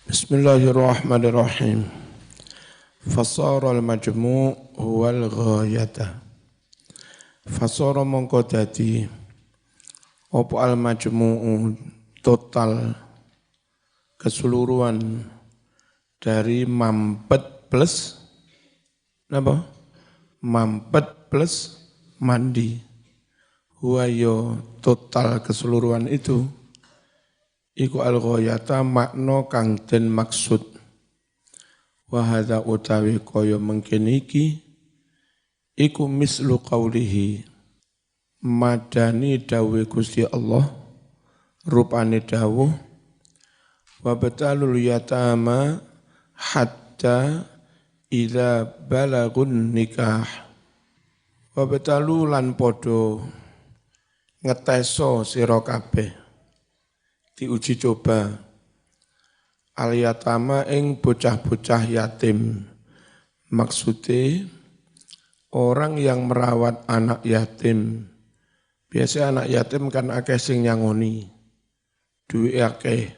Bismillahirrahmanirrahim. Fasara al-majmu' huwal ghayata. Fasara mongko dadi apa al-majmu'u total keseluruhan dari mampet plus apa? Mampet plus mandi. Huwa yo total keseluruhan itu iku al-ghayata makna kang den maksud. Wa hadza utawi kaya mengkene iki iku mislu qaulihi madani dawe Gusti Allah rupane dawuh wa batalul yatama hatta idza balagun nikah wa batalu lan padha ngeteso sira kabeh diuji coba al-yatama ing bocah-bocah yatim. Maksudnya orang yang merawat anak yatim. Biasa anak yatim kan akeh sing nyangoni, duit akeh.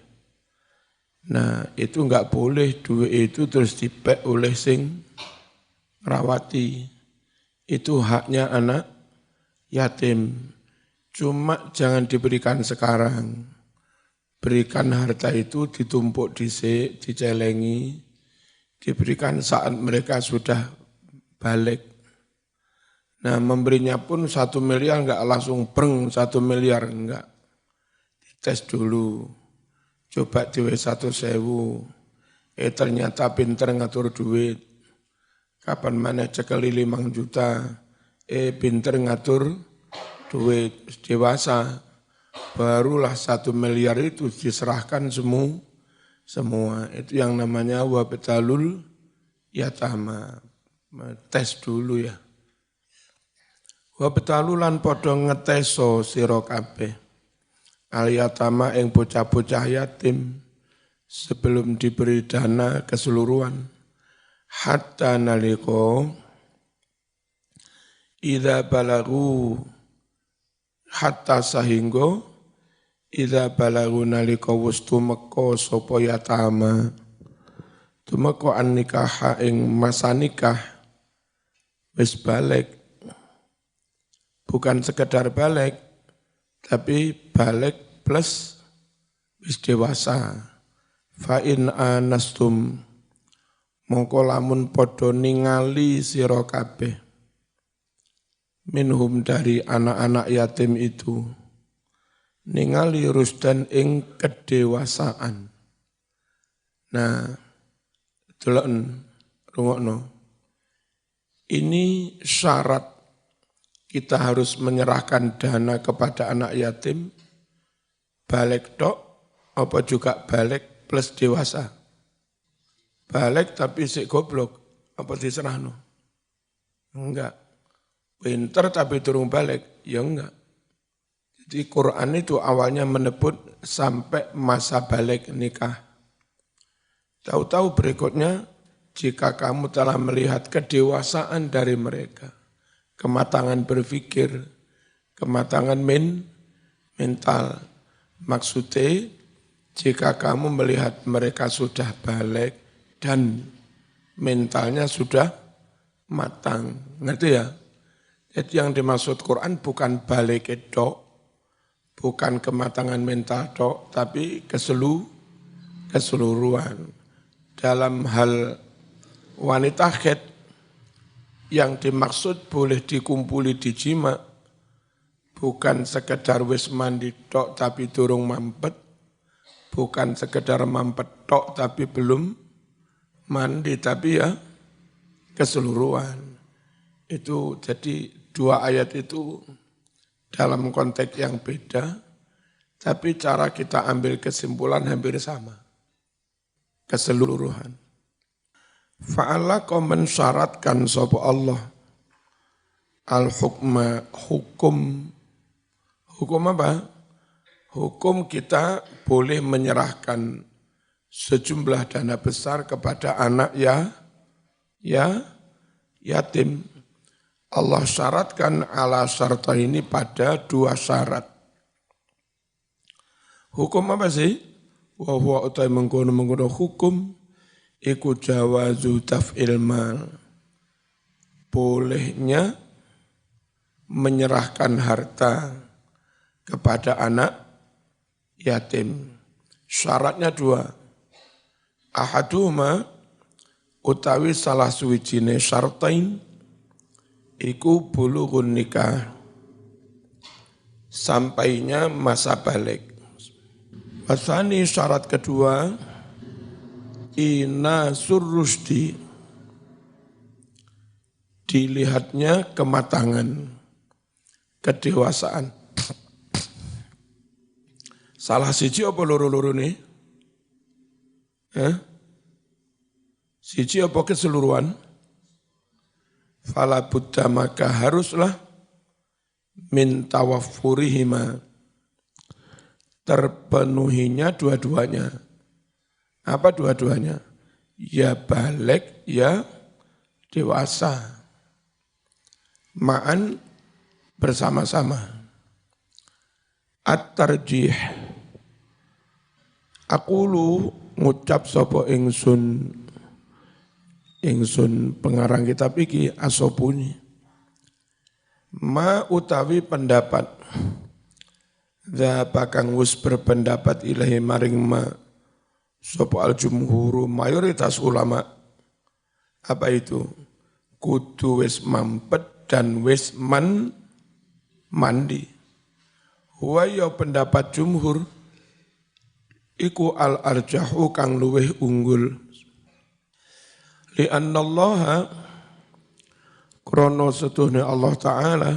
Nah itu enggak boleh duit itu terus dipek oleh sing merawati. Itu haknya anak yatim. Cuma jangan diberikan sekarang. Berikan harta itu ditumpuk dhisik, dicelengi, diberikan saat mereka sudah balik. Nah memberinya pun 1 miliar enggak langsung breng 1 miliar enggak. Dites dulu, coba duwe 100.000, ternyata pinter ngatur duit. Kapan mana cekeli 5 juta, pinter ngatur duit, dewasa. Barulah 1 miliar itu diserahkan semua. Itu yang namanya wabetalul yatama. Tes dulu ya. Wabetalulan podo ngeteso sira kabeh. Al yatama ing bocah-bocah yatim sebelum diberi dana keseluruhan. Hatta naliko idza balagu hatta sahingga idza balagu nalika wis tumeka sapa yatama tumeka an nikah ing masa nikah wis balik, bukan sekedar balik tapi balik plus wis dewasa. Fa in anastum mongko lamun padha ningali sira kabeh minhum dari anak-anak yatim itu ningali rusdan ing kedewasaan. Nah, delokno rungokno. Ini syarat kita harus menyerahkan dana kepada anak yatim balik tok apa juga balik plus dewasa. Balik tapi sik goblok apa diserahno? Enggak. Pinter tapi turun balik, ya enggak. Jadi Quran itu awalnya menyebut sampai masa balik nikah. Tahu-tahu berikutnya, jika kamu telah melihat kedewasaan dari mereka, kematangan berpikir, kematangan mental. Maksudnya, jika kamu melihat mereka sudah balik dan mentalnya sudah matang. Ngerti ya? Jadi yang dimaksud Quran bukan balik tok, bukan kematangan mental tok, tapi keseluruhan. Dalam hal wanita haid, yang dimaksud boleh dikumpuli di jima, bukan sekedar wis mandi tok tapi durung mampet, bukan sekedar mampet tok tapi belum mandi, tapi ya keseluruhan. Itu jadi 2 ayat itu dalam konteks yang beda, tapi cara kita ambil kesimpulan hampir sama. Keseluruhan. Fa'ala kau mensyaratkan sapa Allah al-hukma hukum. Hukum apa? Hukum kita boleh menyerahkan sejumlah dana besar kepada anak yatim. Allah syaratkan ala syarta ini pada 2 syarat. Hukum apa sih? wa huwa utai mengkono hukum iku jawazu taf'il mal, bolehnya menyerahkan harta kepada anak yatim. Syaratnya 2. Ahaduhuma utawi salah suwijine syartain iku bulughun nikah, sampainya masa balik. Wasani syarat kedua, inasur rusdi, dilihatnya kematangan, kedewasaan. Salah siji apa loro-loro nih? Siji apa keseluruhan? Fala budda maka haruslah min tawaffurihima, terpenuhinya dua-duanya. Apa dua-duanya? Ya balik, ya dewasa. Ma'an bersama-sama. At-tarjih. Aqulu ngucap sapa ingsun pengarang kitab iki asobuni. Ma utawi pendapat dzaba kang wis berpendapat ilahi maring ma sapa al-jumhuru mayoritas ulama. Apa itu? Kudu wis mampet dan wis mandi. Huwa ya pendapat jumhur iku al-arjahu kang luweh unggul. Li annallaha krana setuhne Allah Ta'ala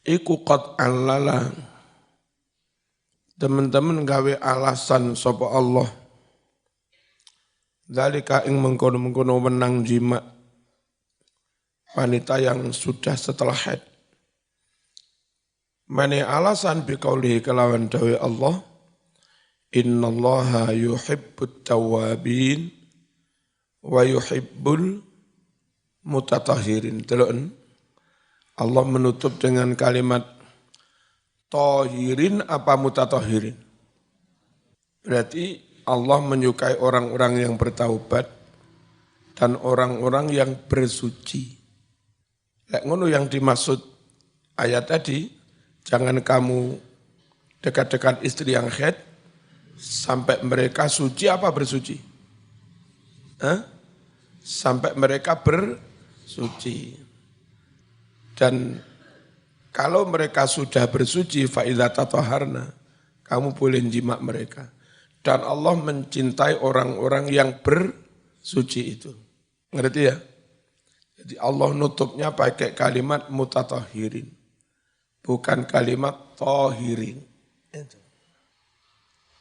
iku qad allala, teman-teman gawe alasan sapa Allah dzalika ing mengkono-mengkono menang jima wanita yang sudah setelah haid. Mane alasan biqaulihi kelawan dawe Allah, innallaha yuhibbut tawwabin wa yuhibbul mutatahhirin. Delok, Allah menutup dengan kalimat tahirin apa mutatahhirin. Berarti Allah menyukai orang-orang yang bertaubat dan orang-orang yang bersuci. Lek ngono yang dimaksud ayat tadi, jangan kamu dekat-dekat istri yang haid sampai mereka suci apa bersuci? Sampai mereka bersuci. Dan kalau mereka sudah bersuci, fa'idha tataharna, kamu boleh jima mereka. Dan Allah mencintai orang-orang yang bersuci itu. Ngerti ya? Jadi Allah nutupnya pakai kalimat mutatahhirin, bukan kalimat tahirin.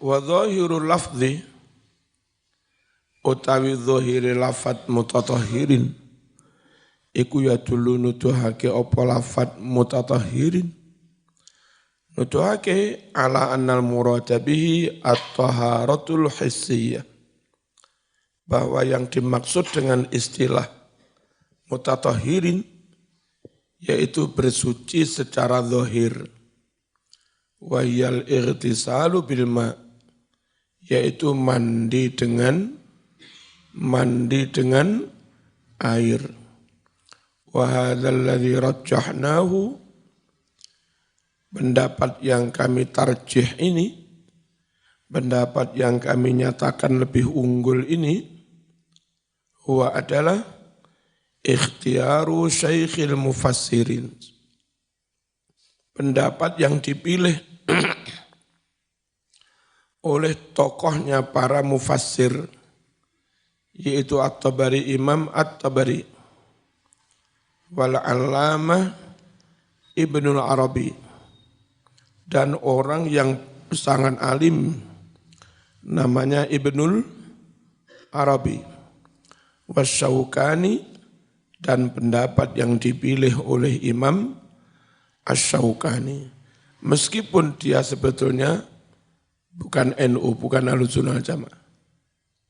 Wa dhahirul lafzi, utawi dhahiri lafad mutatahhirin, iku ya dulu nuduhake apa lafad mutatahhirin. Nuduhake ala annal murada bihi at-taharatul hissiyah, bahwa yang dimaksud dengan istilah mutatahhirin yaitu bersuci secara zahir. Wa yal ightisalu bil ma, yaitu mandi dengan air. Wa hadzal ladzi rajjahnahu, pendapat yang kami tarjih ini, pendapat yang kami nyatakan lebih unggul ini, huwa adalah ikhtiaru syaikhil mufassirin, pendapat yang dipilih oleh tokohnya para mufassir, yaitu At-Tabari, Imam At-Tabari, wal Allamah Ibnul Arabi, dan orang yang sangat alim namanya Ibnul Arabi, Wasyaukani, dan pendapat yang dipilih oleh Imam Asy-Syaukani. Meskipun dia sebetulnya bukan NU, bukan Ahlussunnah wal Jamaah.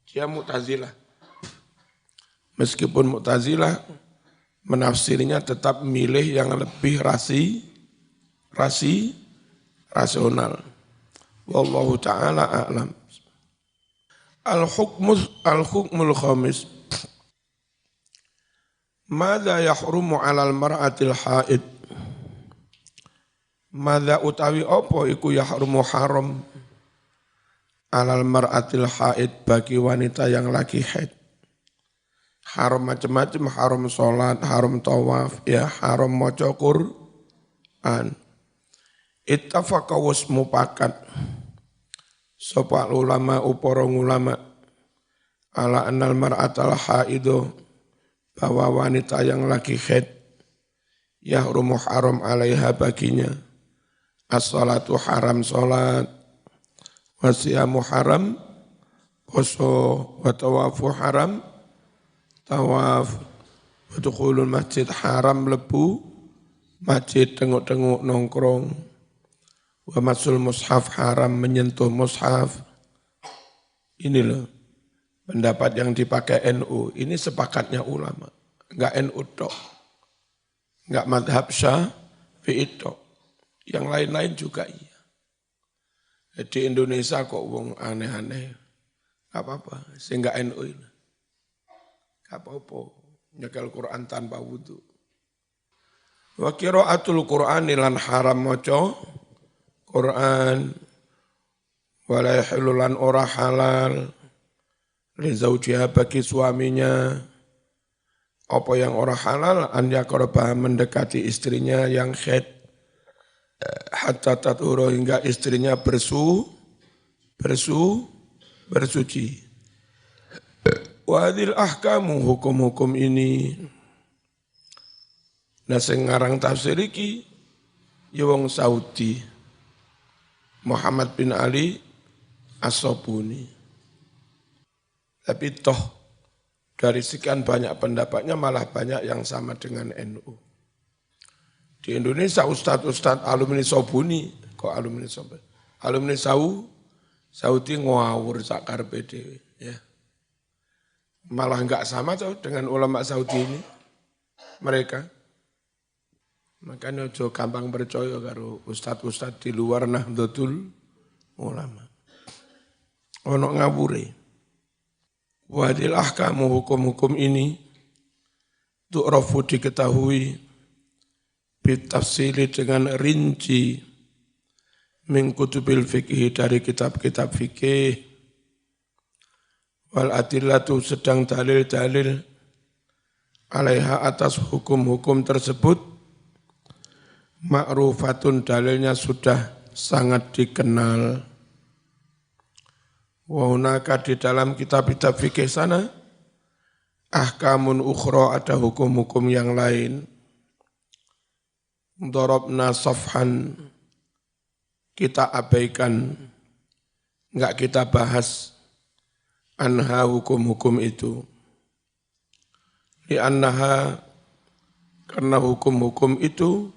Dia Mu'tazilah. Meskipun Mu'tazilah, menafsirnya tetap milih yang lebih rasional. Wallahu ta'ala a'lam. Al-hukmul khamis. Madza yahrumu 'alal mar'atil haid? Madza utawi apa iku yahrumu haram 'alal mar'atil haid bagi wanita yang lagi haid. Haram macam-macam, haram sholat, haram tawaf, ya haram maca Qur'an. Ittafaqa was mupakat sapa ulama upara ulama ala annal mar'atal haido bahwa wanita yang lagi haid yahrumu haram alaiha baginya as-salatu haram salat wa siyamu haram poso wa tawafu haram tawaf wa dukhulul masjid haram lebu masjid tengok-tengok nongkrong wa masul mushaf haram menyentuh mushaf. Ini loh pendapat yang dipakai NU, ini sepakatnya ulama, enggak NU tok, enggak madhab Syafi'i tok, yang lain-lain juga iya. Di Indonesia kok wong aneh-aneh, enggak apa-apa, sehingga NU ini, enggak apa-apa, nyekel Quran tanpa wudu. Wa qiraatul Qur'ani lan haram maca Quran wala yahillu lan ora halal li zaujiha bagi suaminya apa yang ora halal an yaqraba mendekati istrinya yang haid hatta tathuru hingga istrinya bersuci. Wa hadhil ahkamu hukum-hukum ini nah sing ngarang tafsir iki ya wong Saudi Muhammad bin Ali As-Sabuni. Tapi toh dari sekian banyak pendapatnya malah banyak yang sama dengan NU. Di Indonesia ustadz-ustadz alumni Sabuni, kok alumni Sabuni? Alumni Saudi ngawur sakar PDW. Ya. Malah enggak sama tuh dengan ulama Saudi ini. Mereka. Makanya ojo gampang percaya karo ustadz-ustadz di luar Nahdlatul Ulama. Ono ngawure. Wadil ahkamu hukum-hukum ini tu'rafu diketahui bitafsili dengan rinci min kutubil fikih dari kitab-kitab fikih wal adillatu sedang dalil-dalil alaiha atas hukum-hukum tersebut ma'rufatun dalilnya sudah sangat dikenal. Wa hunaka di dalam kitab-kitab fikih sana ahkamun ukhra ada hukum-hukum yang lain. Darabna safhan kita abaikan enggak kita bahas anha hukum-hukum itu. Li'annaha karena hukum-hukum itu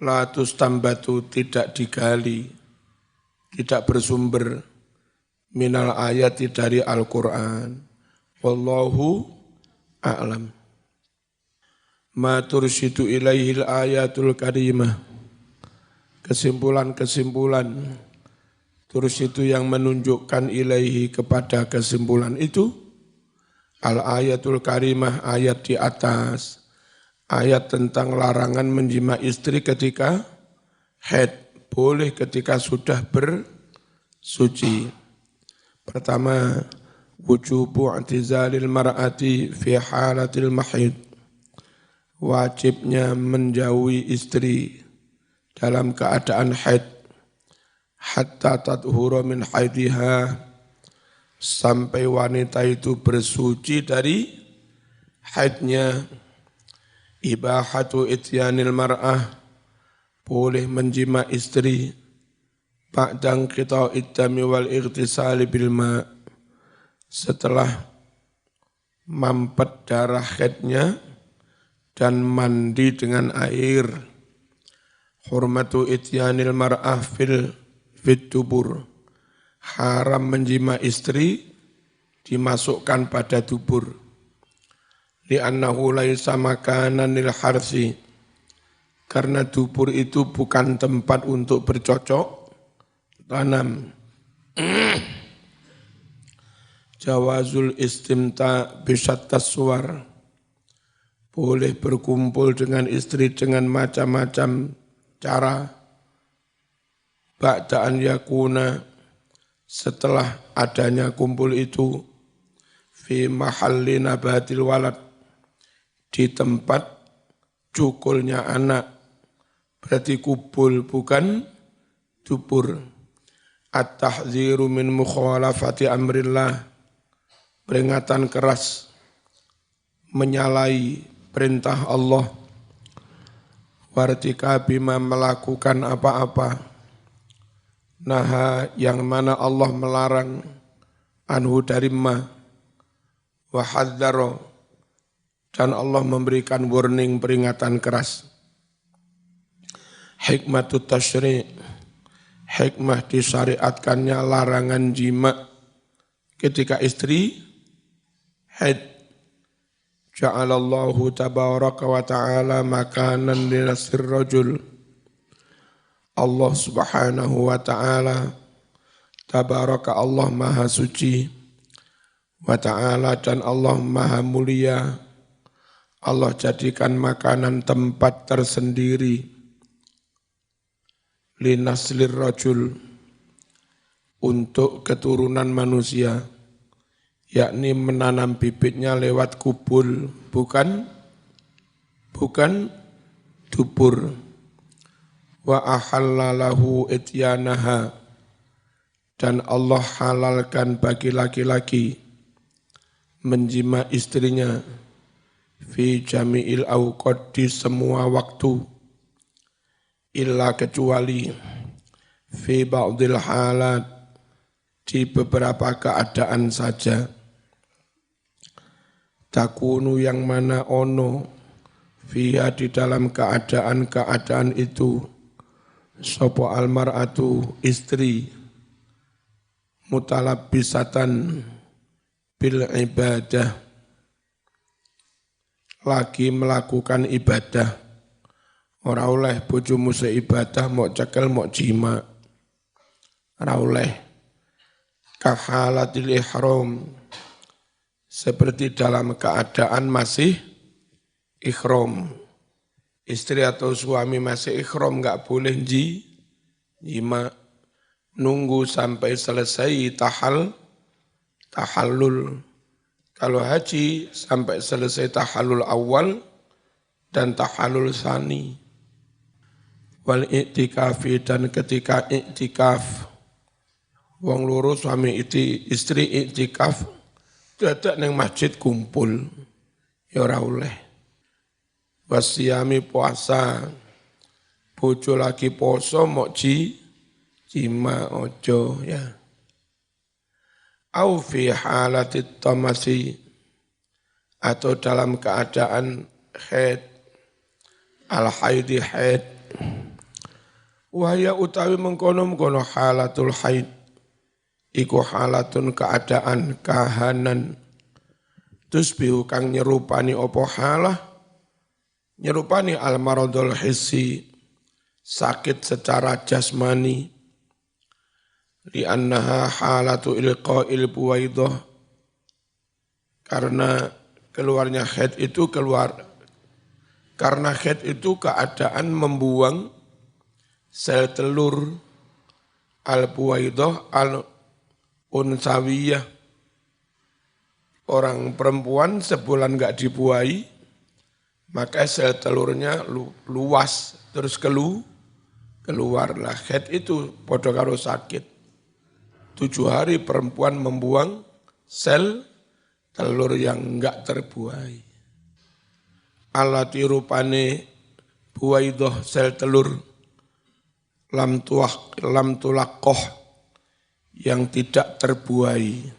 la tustambatu tidak digali, tidak bersumber minal ayati dari Al-Quran. Wallahu a'lam. Ma tursyidu ilaihil ayatul karimah. Kesimpulan-kesimpulan tursyidu yang menunjukkan ilaihi kepada kesimpulan itu. Al-ayatul karimah ayat di atas. Ayat tentang larangan menjima istri ketika haid, boleh ketika sudah bersuci. Pertama, wujubu i'tizalil mar'ati fi halatil mahid. Wajibnya menjauhi istri dalam keadaan haid hatta tathura min haidiha sampai wanita itu bersuci dari haidnya. Ibahatu ityanil mar'ah boleh menjima istri ba'dang qita' iddami wal ightisali bil ma' setelah mampet darah haidnya dan mandi dengan air. Hurmatu ityanil mar'ah fit dubur haram menjima istri dimasukkan pada dubur. Li'annahu laisa makanan lil harsi karena dubur itu bukan tempat untuk bercocok tanam. Jawazul istimta bisattas suwar. Boleh berkumpul dengan istri dengan macam-macam cara. Ba'da'an yakuna, setelah adanya kumpul itu, fi mahalli nabatil walad, di tempat cukulnya anak, berarti kubul bukan dubur. At-tahziru min mukhalafati amrillah, peringatan keras menyalahi perintah Allah, wartika bima melakukan apa-apa, naha yang mana Allah melarang, anhu dari ma, wa hadzara, dan Allah memberikan warning peringatan keras. Hikmatut tasyri', hikmah disyariatkannya larangan jima ketika istri haid. Ja'alallahu tabaraka wa ta'ala makanan linasir rajul. Allah subhanahu wa ta'ala, tabaraka Allah maha suci, wa ta'ala dan Allah maha mulia, Allah jadikan makanan tempat tersendiri, linaslir rajul, untuk keturunan manusia, yakni menanam bibitnya lewat kubul, bukan dubur. Wa ahalla lahu ityanaha, dan Allah halalkan bagi laki-laki menjima istrinya fi jami'il awqat, di semua waktu, illa kecuali fi ba'dil halat, di beberapa keadaan saja. Takunu yang mana ono fiha di dalam keadaan-keadaan itu, sopo almar'atu istri, mutalabbisatan bil ibadah, lagi melakukan ibadah. Ora oleh bojomu seibadah mau cekel mau jima, ora oleh. Kahalatil ihram, seperti dalam keadaan masih ikhram. Istri atau suami masih ikhram enggak boleh jima, nunggu sampai selesai tahallul. Kalau haji sampai selesai tahallul awal dan tahallul tsani. Wal i'tikafi, dan ketika i'tikaf, wong loro suami istri i'tikaf dadak nang masjid kumpul, ya ora oleh. Wasiyami puasa, bojo lagi poso mok jima ojo ya. Au fi halatit tamasi, atau dalam keadaan haid, al-haidi haid. Wahya utawi mengkono-mengkono halatul haid, iku halatun keadaan kahanan, tusbihu kang nyerupani opo halah, nyerupani al-maradul hissi, sakit secara jasmani, li'annaha halatu ilqa'il buwaidah, karena keluarnya haid itu karena haid itu keadaan membuang sel telur al-buwaidah al-unsawiyah. Orang perempuan sebulan enggak dibuahi, maka sel telurnya luas, terus keluarlah. Haid itu podo karo sakit. 7 hari perempuan membuang sel telur yang enggak terbuahi. Alati rupane buwaidah sel telur, lam tulakoh, yang tidak terbuahi.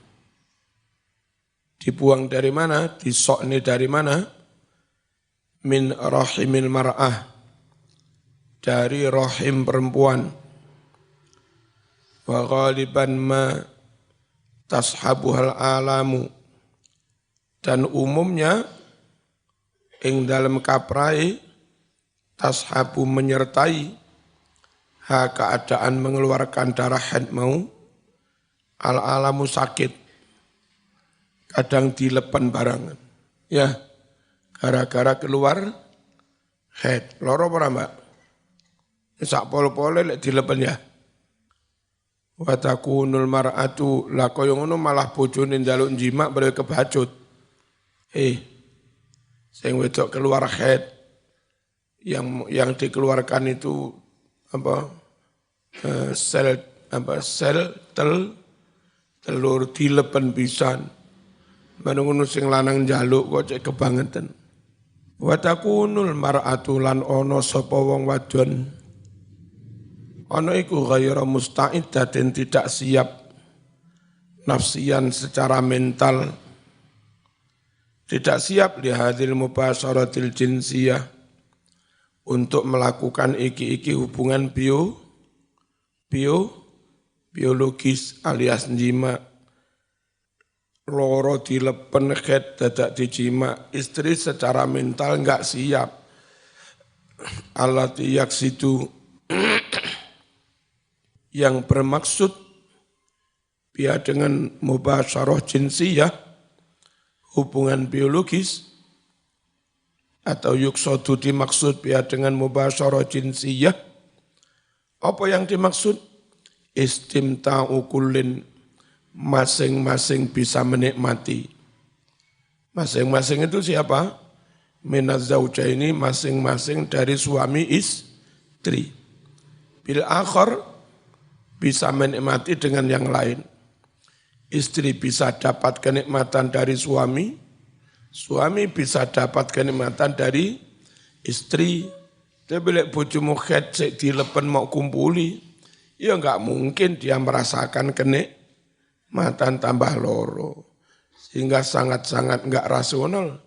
Dibuang dari mana? Disokne dari mana? Min rahimil mar'ah, dari rahim perempuan. Wa ghaliban ma tashabuhal alamu, dan umumnya ing dalam kaprai tashabu menyertai keadaan mengeluarkan darah haid mau, al-alamu sakit, kadang dilepen barangan. Ya, gara-gara keluar haid. Loro apa mbak? Sak pol-pole lek dilepen ya. Wa takunul mar'atu la koyo ngono malah bojone njaluk njimak bare kebacut. Sing wedok keluar haid yang dikeluarkan itu telur dilepen pisan. Manungunu sing lanang njaluk kok cek kebangetan. Wa takunul mar'atu lan ana sapa wong wadon ana iku ghayra musta'iddatin tidak siap nafsian secara mental, tidak siap lihadil mubasyaratil jinsiyah untuk melakukan iki-iki hubungan biologis alias njima. Loro dilepen haid dadak dijima, istri secara mental enggak siap. Allati yaksidu yang bermaksud dia dengan mubasyarah jinsiyah hubungan biologis atau yuksadu dimaksud dia dengan mubasyarah jinsiyah. Apa yang dimaksud? Istimta'u kullin, masing-masing bisa menikmati. Masing-masing itu siapa? Minaz zaujaini, masing-masing dari suami istri. Bil akhar bisa menikmati dengan yang lain. Istri bisa dapat kenikmatan dari suami, suami bisa dapat kenikmatan dari istri. Tapi lek bojomu haid sik dilepen mau kumpuli, ya enggak mungkin dia merasakan kenikmatan tambah loro. Sehingga sangat-sangat enggak rasional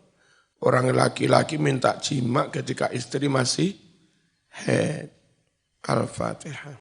orang laki-laki minta jima ketika istri masih haid. Al-Fatihah.